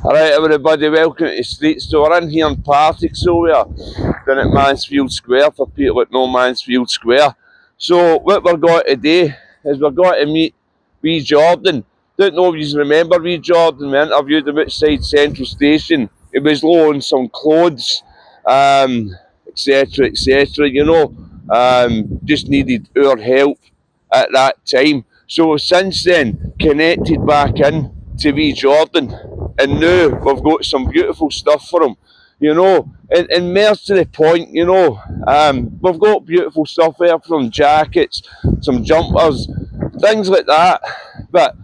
Alright everybody, welcome to the streets. So we're in here in Partick, so we are down at Mansfield Square for people that know Mansfield Square. So what we're going to do is we're going to meet wee Jordan. Don't know if you remember wee Jordan. We interviewed him outside Central Station. He was low on some clothes, etc, etc, you know. Just needed our help at that time. So we've since then connected back in to wee Jordan, and now we've got some beautiful stuff for him, you know, and more to the point, you know, we've got beautiful stuff there from jackets, some jumpers, things like that. But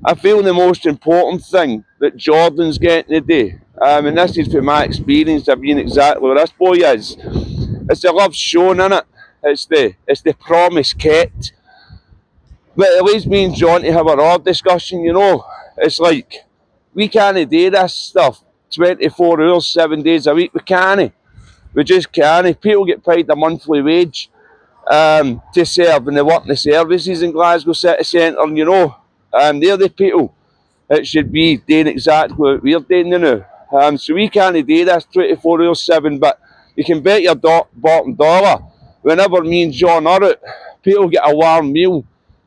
I feel the most important thing that Jordan's getting today, and this is from my experience of being exactly where this boy is, it's the love shown in it. It's the promise kept. But it leads me and John to have a raw discussion, you know. It's like, we can't do this stuff 24 hours, 7 days a week. We can't. We just can't. People get paid a monthly wage to serve, and they work in the services in Glasgow City Centre, you know. They're the people that should be doing exactly what we're doing now. So we can't do this 24 hours, 7, but you can bet your bottom dollar, whenever me and John are out, people get a warm meal.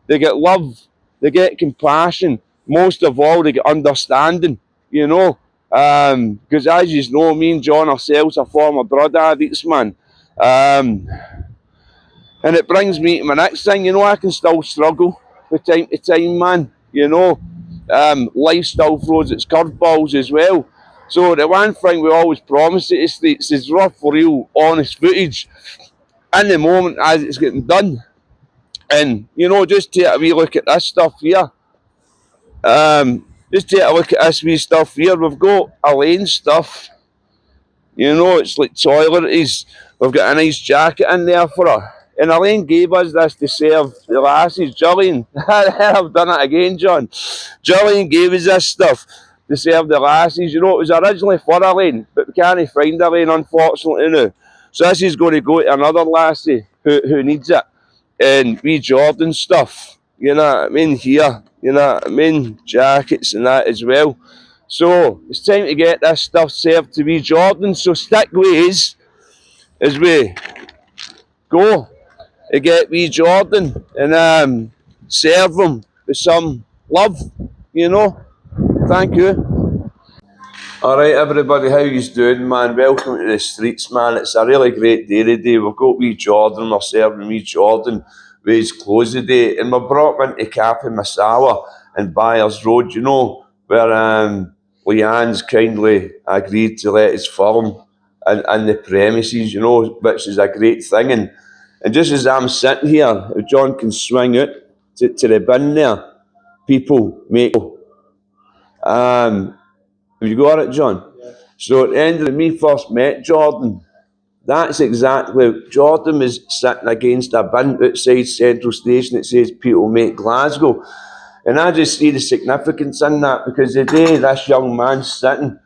They get love, they get compassion, most of all they get understanding, you know, because as you know, me and John ourselves are former drug addicts, man, and it brings me to my next thing, you know, I can still struggle from time to time, man, you know, lifestyle throws its curveballs as well. So the one thing we always promise to the streets is rough, real, honest footage in the moment as it's getting done. And, you know, just take a wee look at this stuff here. Just take a look at this wee stuff here. We've got Elaine stuff. You know, it's like toiletries. We've got a nice jacket in there for her. And Elaine gave us this to serve the lassies. Jillian, I've done it again, John. Jillian gave us this stuff to serve the lassies. You know, it was originally for Elaine, but we can't find Elaine, unfortunately, now. So this is going to go to another lassie who needs it. And wee Jordan stuff, you know what I mean, here, you know what I mean, jackets and that as well. So it's time to get this stuff served to wee Jordan. So stick with us as we go to get wee Jordan and serve him with some love, you know. Thank you. Alright everybody, how you doing, man? Welcome to the streets, man. It's a really great day today. We've got wee Jordan, we're serving wee Jordan with his clothes today, and we brought him into Cafe Masala in Byers Road, you know, where Leanne's kindly agreed to let us film in the premises, you know, which is a great thing. And just as I'm sitting here, if John can swing out to the bin there, people make have you got it, John? Yeah. So at the end of when we first met Jordan, that's exactly, Jordan was sitting against a bin outside Central Station that says People Make Glasgow. And I just see the significance in that, because the day this young man's sitting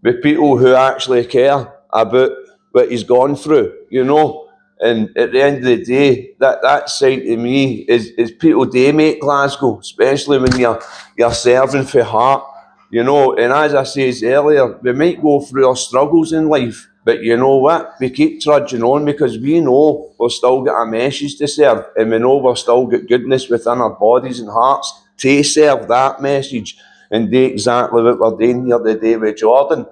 with people who actually care about what he's gone through, you know. And at the end of the day, that side to me is people do make Glasgow, especially when you're serving for heart. You know, and as I said earlier, we might go through our struggles in life, but you know what? We keep trudging on because we know we've still got a message to serve, and we know we've still got goodness within our bodies and hearts to serve that message and do exactly what we're doing here today with Jordan.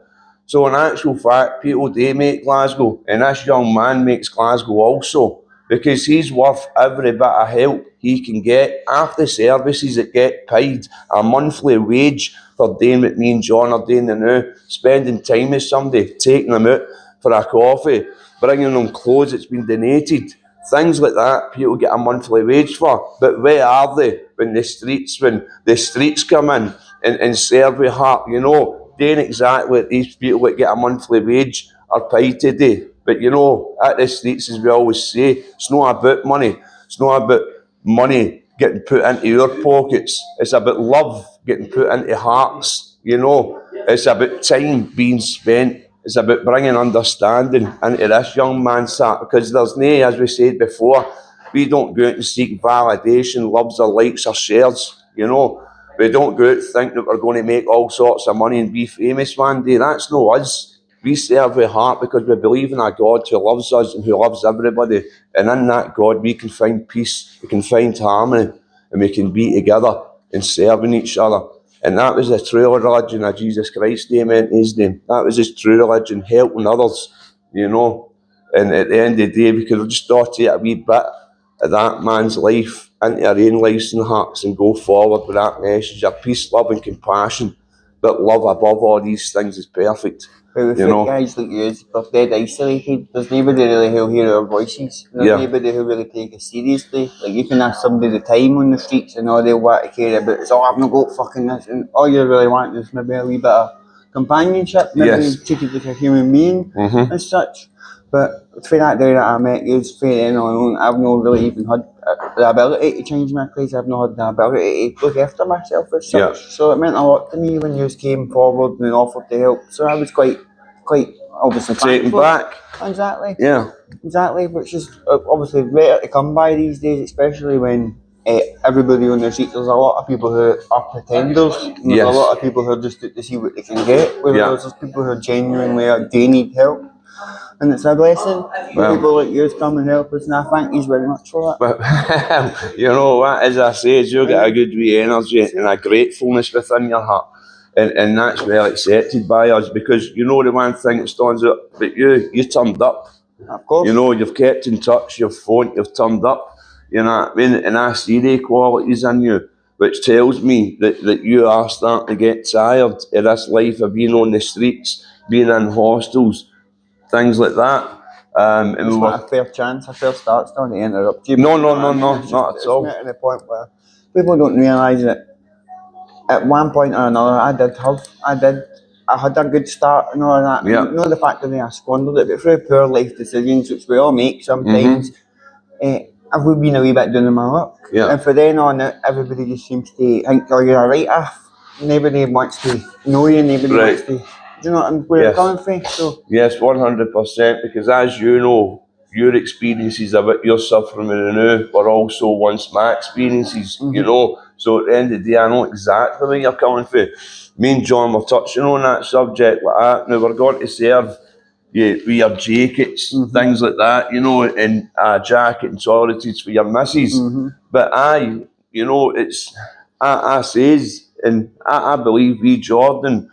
So in actual fact, people do make Glasgow, and this young man makes Glasgow also, because he's worth every bit of help he can get after services that get paid a monthly wage for doing what me and John are doing now, spending time with somebody, taking them out for a coffee, bringing them clothes that's been donated, things like that, people get a monthly wage for. But where are they when the streets come in and serve with heart, you know, doing exactly what these people that get a monthly wage are paid today. But you know, at the streets, as we always say, it's not about money. It's not about money getting put into our pockets. It's about love getting put into hearts, you know. It's about time being spent. It's about bringing understanding into this young man's heart, because there's no, as we said before, we don't go out and seek validation, loves or likes or shares, you know. We don't go out and think that we're going to make all sorts of money and be famous one day. That's no us. We serve with heart because we believe in a God who loves us and who loves everybody. And in that God, we can find peace, we can find harmony, and we can be together and serving each other. And that was the true religion of Jesus Christ, amen, his name. That was his true religion, helping others, you know. And at the end of the day, we could just start to take a wee bit of that man's life into our own lives and hearts and go forward with that message of peace, love and compassion. But love above all these things is perfect. But with guys like you, we're dead isolated. There's nobody really who'll hear our voices. There's nobody who really take us seriously. Like, you can ask somebody the time on the streets and all they'll want to care about is, oh, I've not got fucking this. And all you really want is maybe a wee bit of companionship, maybe treated like a human being as such. But for that day that I met you, for then on, I've not really even had the ability to change my place. I've not had the ability to look after myself as such. So it meant a lot to me when you came forward and offered to help. So I was quite obviously taken back. Exactly. Yeah. Exactly, which is obviously rare to come by these days, especially when everybody on the streets, there's a lot of people who are pretenders. And there's a lot of people who are just out to see what they can get. Whereas there's people who are genuinely do need help. And it's a blessing when people like you come and help us, and I thank you very much for that. But you know what, as I say, you've got a good wee energy and a gratefulness within your heart. And that's well accepted by us, because you know the one thing that stands out, but you turned up. Of course. You know, you've kept in touch, you've phoned, you've turned up. You know what I mean? And I see the qualities in you, which tells me that you are starting to get tired of this life of being on the streets, being in hostels, things like that. And it's not a fair chance, a fair start, starting to interrupt you. No, not at all. It's at the point where people don't realise that at one point or another, I had a good start and all that. Yeah. Not the fact that I squandered it, but through poor life decisions, which we all make sometimes, I've been a wee bit doing my work. Yeah. And for then on, everybody just seems to think, oh, you're a write-off. Nobody wants to know you, nobody wants to... Do you know where I'm coming from? So. Yes, 100%, because as you know, your experiences of what you're suffering with now were also once my experiences, you know. So at the end of the day, I know exactly where you're coming from. Me and John were touching on that subject like that. Now, we're going to serve you with your jackets, things like that, you know, and a jacket and toiletries for your missus. But you know, I says, and I believe we, Jordan,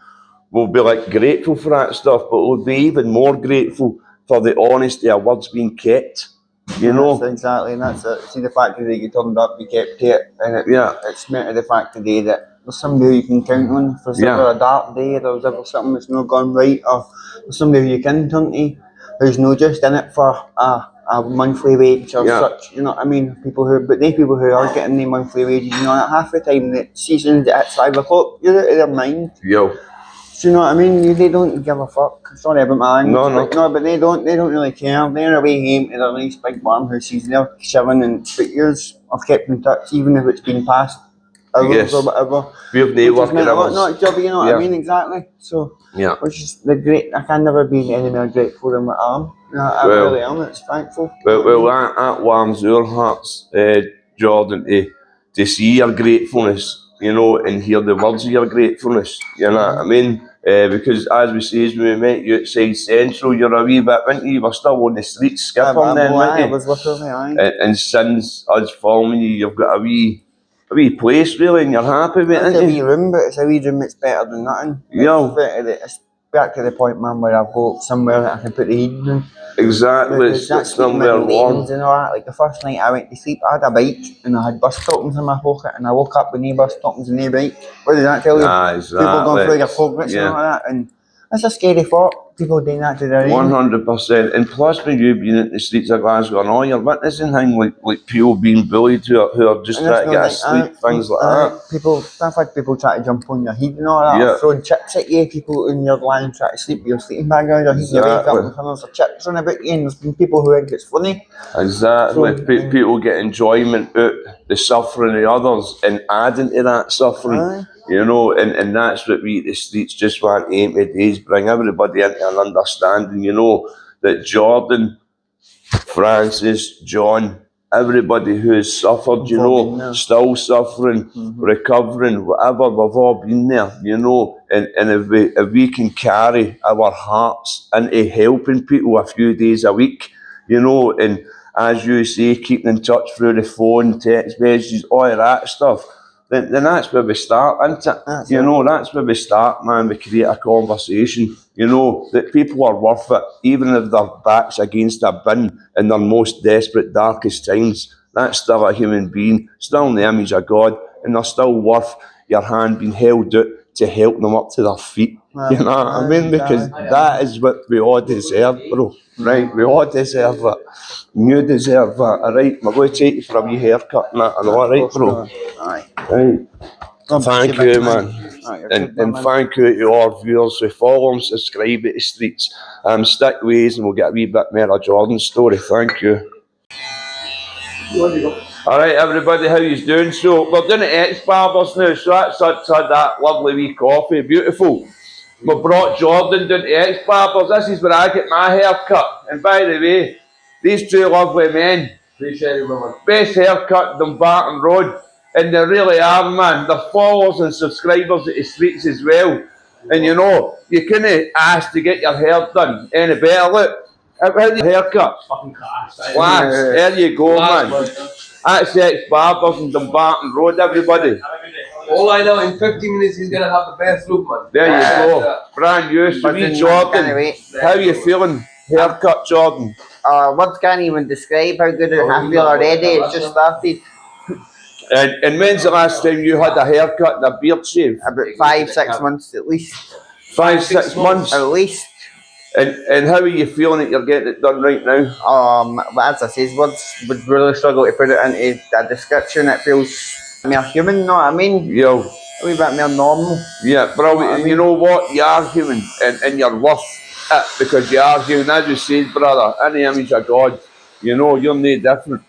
will be like grateful for that stuff, but we'll be even more grateful for the honesty of words being kept, you know. Exactly, and that's it. See, the fact that you turned up, you kept it, and it's meant to the fact today that there's somebody who you can count on. If there's ever a dark day, there's ever something that's not gone right, or there's somebody who you can turn to, who's not just in it for a monthly wage or such, you know what I mean? People who are getting the monthly wages, you know, half the time the season's at 5 o'clock, you're out of their mind. Do you know what I mean? They don't give a fuck. Sorry about my language. No, but they don't really care. They're away home to their nice big farmhouses. They're chilling, and but years I've kept in touch, even if it's been past hours or whatever. We've never worked out. Not job, you know what I mean? Exactly. So which is I can never be any more grateful than what I am. You know, I really am. It's thankful. Well, that warms our hearts, Jordan, to see your gratefulness. You know, and hear the words of your gratefulness, you know what I mean? Because as we say, when we met you outside Central, you're a wee bit, weren't you? You were still on the streets skipping then, weren't you? I was literally, and since us following you, you've got a wee place really, and you're happy with it, It's a wee room, but it's a wee room that's better than nothing. It's back to the point, man, where I've got somewhere that I can put the heating in. Exactly, it's somewhere warm. And all that. Like the first night I went to sleep, I had a bike and I had bus tokens in my pocket, and I woke up with no bus tokens and no bike. What does that tell you? Exactly. People going through your pockets and all that, and that's a scary thought. People doing that to their own. 100%. And plus, when you've been in the streets of Glasgow and all, you're witnessing things like people being bullied who are just trying to get asleep, things like that. I've had people try to jump on your head and all that, throwing chips at you, people in your line trying to sleep with your sleeping bag on, or heating your wake up and there's chips on about you, and there's been people who think it's funny. Exactly. People get enjoyment out the suffering of others and adding to that suffering. You know, and that's what we, the streets, just want to aim at is bring everybody into an understanding, you know, that Jordan, Francis, John, everybody who has suffered, you know, still suffering, recovering, whatever, we've all been there, you know, and if we can carry our hearts into helping people a few days a week, you know, and as you say, keeping in touch through the phone, text messages, all of that stuff, then that's where we start, isn't it? You know, that's where we start, man. We create a conversation, you know, that people are worth it, even if their back's against a bin in their most desperate, darkest times. That's still a human being, still in the image of God, and they're still worth your hand being held out to help them up to their feet. You know what I mean? Because that is what we all deserve, bro. Right? We all deserve it. You deserve it. Alright, we're going to take you for a wee haircut and that, and alright, bro? Right. Thank you, man. And thank you to all viewers who follow and subscribe to the streets. Stick ways and we'll get a wee bit more of Jordan's story. Thank you. Alright everybody, how you doing? So we're doing the ex-barbers now, so that's had that lovely wee coffee, beautiful. We brought Jordan down to ex-barbers. This is where I get my hair cut. And by the way, these two lovely men, best haircut in Dumbarton Road. And they really are, man. They're followers and subscribers at the streets as well. And you know, you couldn't ask to get your hair done any better. Look, how's your haircut? Fucking class. There you go, man. That's ex-barbers in Dumbarton Road, everybody. All I know, in 15 minutes he's gonna have the best look, man. There you go. Brand new. So Jordan, how are you feeling? Haircut, Jordan? Words can't even describe how good I feel already. It's just started. And when's the last time you had a haircut and a beard shave? About 5-6 months at least. 5-6 months? At least. And how are you feeling that you're getting it done right now? As I said, words would really struggle to put it into a description. It feels more human, you know what I mean? Yeah. A wee bit more normal. Yeah, bro, you know what? You are human and you're worth it because you are human. As you said, brother, in the image of God, you know, you're no different.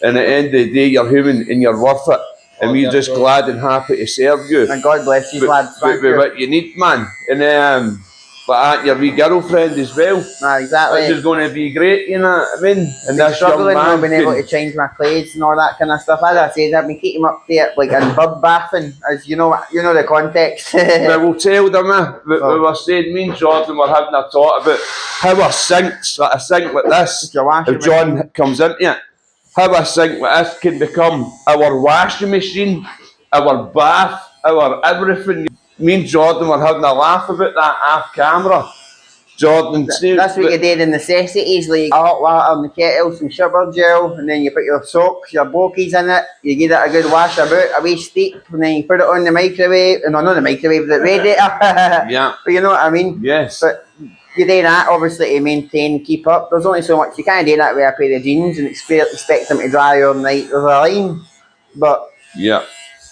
And at the end of the day, you're human and you're worth it. And we're just glad and happy to serve you. And God bless you, lad. With what you need, man. And but your wee girlfriend as well. Exactly. Which is going to be great, you know what I mean? And that's struggling, I've been able to change my clothes and all that kind of stuff. As I said, I've been keeping up there, like in bub bathing, as you know the context. Well, we'll tell them, we were saying, me and Jordan were having a talk about how our sinks, like a sink like this, if John comes into it, how a sink like this can become our washing machine, our bath, our everything. Me and Jordan were having a laugh about that off camera. Jordan, that's what you do in necessities, like hot water in the kettle, some shower gel, and then you put your socks, your bokies in it, you give it a good wash about, a wee steep, and then you put it on the microwave, no, not the microwave, the radiator. Yeah. But you know what I mean? Yes. But you do that, obviously, to maintain, keep up. There's only so much, you can't do that with a pair of jeans and expect them to dry all night. There's a line, but yeah.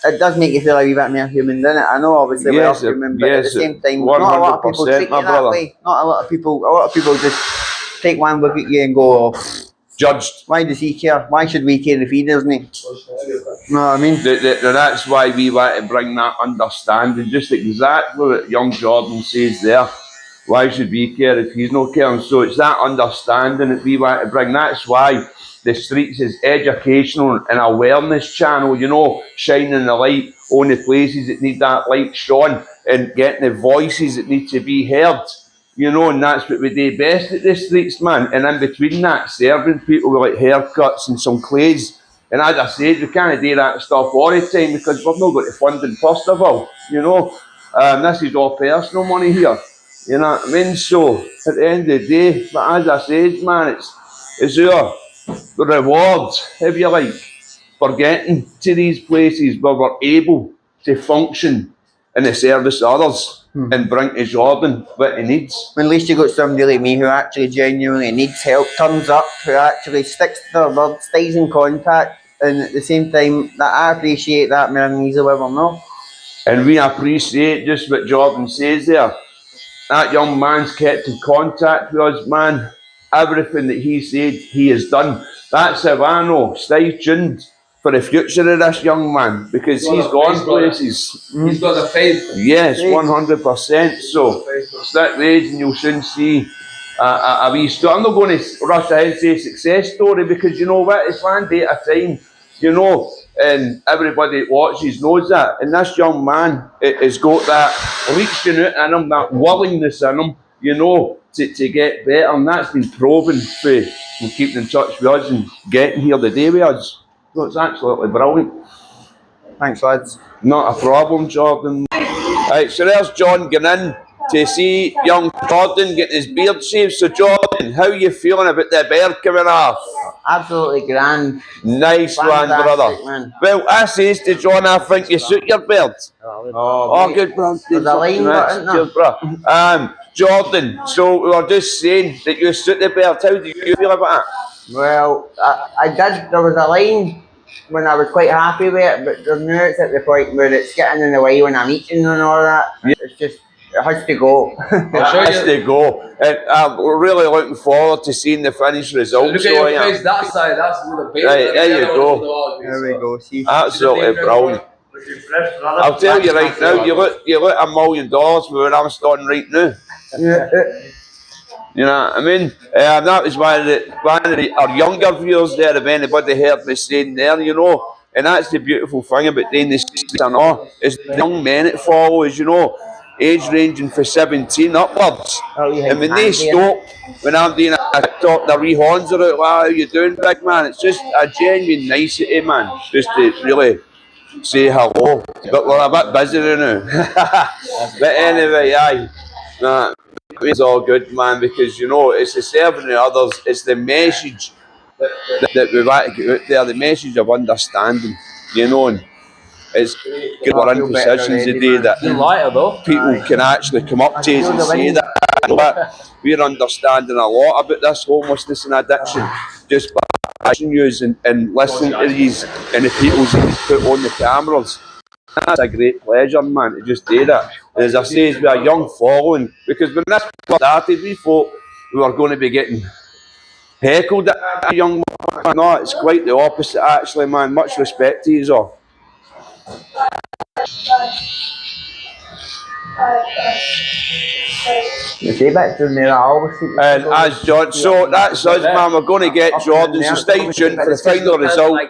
It does make you feel a wee bit more human, doesn't it? I know, obviously, we're all human, but at the same time, not a lot of people treat you that way. Not a lot of people just take one look at you and go, oh, judged. Why does he care? Why should we care if he doesn't? You know what I mean? That's why we want to bring that understanding, just exactly what young Jordan says there. Why should we care if he's not caring? So it's that understanding that we want to bring. That's why the streets is educational and awareness channel, you know, shining the light on the places that need that light shone and getting the voices that need to be heard, you know, and that's what we do best at the streets, man. And in between that, serving people with like haircuts and some clays. And as I said, we can't do that stuff all the time because we've not got the funding first of all, you know. This is all personal money here, you know what I mean? So at the end of the day, but as I said, man, it's our reward, if you like, for getting to these places where we're able to function in the service of others and bring to Jordan what he needs. At least you got somebody like me who actually genuinely needs help, turns up, who actually sticks to their word, stays in contact, and at the same time, that I appreciate that more than he's ever know. And we appreciate just what Jordan says there. That young man's kept in contact with us, man. Everything that he said, he has done. That's how I know. Stay tuned for the future of this young man because he's gone places. He's got a faith. Yes, 100%. So, stick with and you'll soon see a wee story. I'm not going to rush ahead and say a success story because you know what? It's one day at a time, you know, and everybody that watches knows that. And this young man has got that reaching out in him, that willingness in him, you know, to get better. And that's been proven from keeping in touch with us and getting here today with us. So it's absolutely brilliant. Thanks, lads. Not a problem, Jordan. Right, so there's John getting in to see young Jordan getting his beard shaved. So Jordan, how are you feeling about the beard coming off? Absolutely grand. Nice one, brother. Man. Well, I says to John, I think you suit your beard. Oh, good, bro. There's a line, Cheers, bro. Jordan, so we were just saying that you suit the beard. How do you feel about that? Well, I did. There was a line when I was quite happy with it, but now it's at the point where it's getting in the way when I'm eating and all that. Yeah. It's just, it has to go. It has to go. And I'm really looking forward to seeing the finished results. Look at your face, that side, that's with the beard. Right, there you go. There we go. See. Absolutely brilliant. I'll tell you right now, you look $1 million where I'm starting right now. You know what I mean? That was one of our younger viewers there, if anybody heard me saying there, you know. And that's the beautiful thing about doing this channel, is the young men that follow us, you know, age ranging from 17 upwards. And when they stop, when I'm doing a TikTok, their wee horns are out, wow, how you doing, big man? It's just a genuine nicety, man, just to really say hello. But we're a bit busy now. But anyway, aye. Nah, it's all good, man, because you know it's the serving of others, it's the message that we want to get out there, the message of understanding, you know, and it's good we're in positions today that people can actually come up to us and say that. You know what? We're understanding a lot about this homelessness and addiction just by watching you and listening to these and the people that put on the cameras. That's a great pleasure, man, to just do that. And as I say, we are young following, because when this started, we thought we were going to be getting heckled at a young man. No, it's quite the opposite, actually, man. Much respect to you all. And as John, so that's us, man. We're going to get Jordan, so stay tuned for the final result.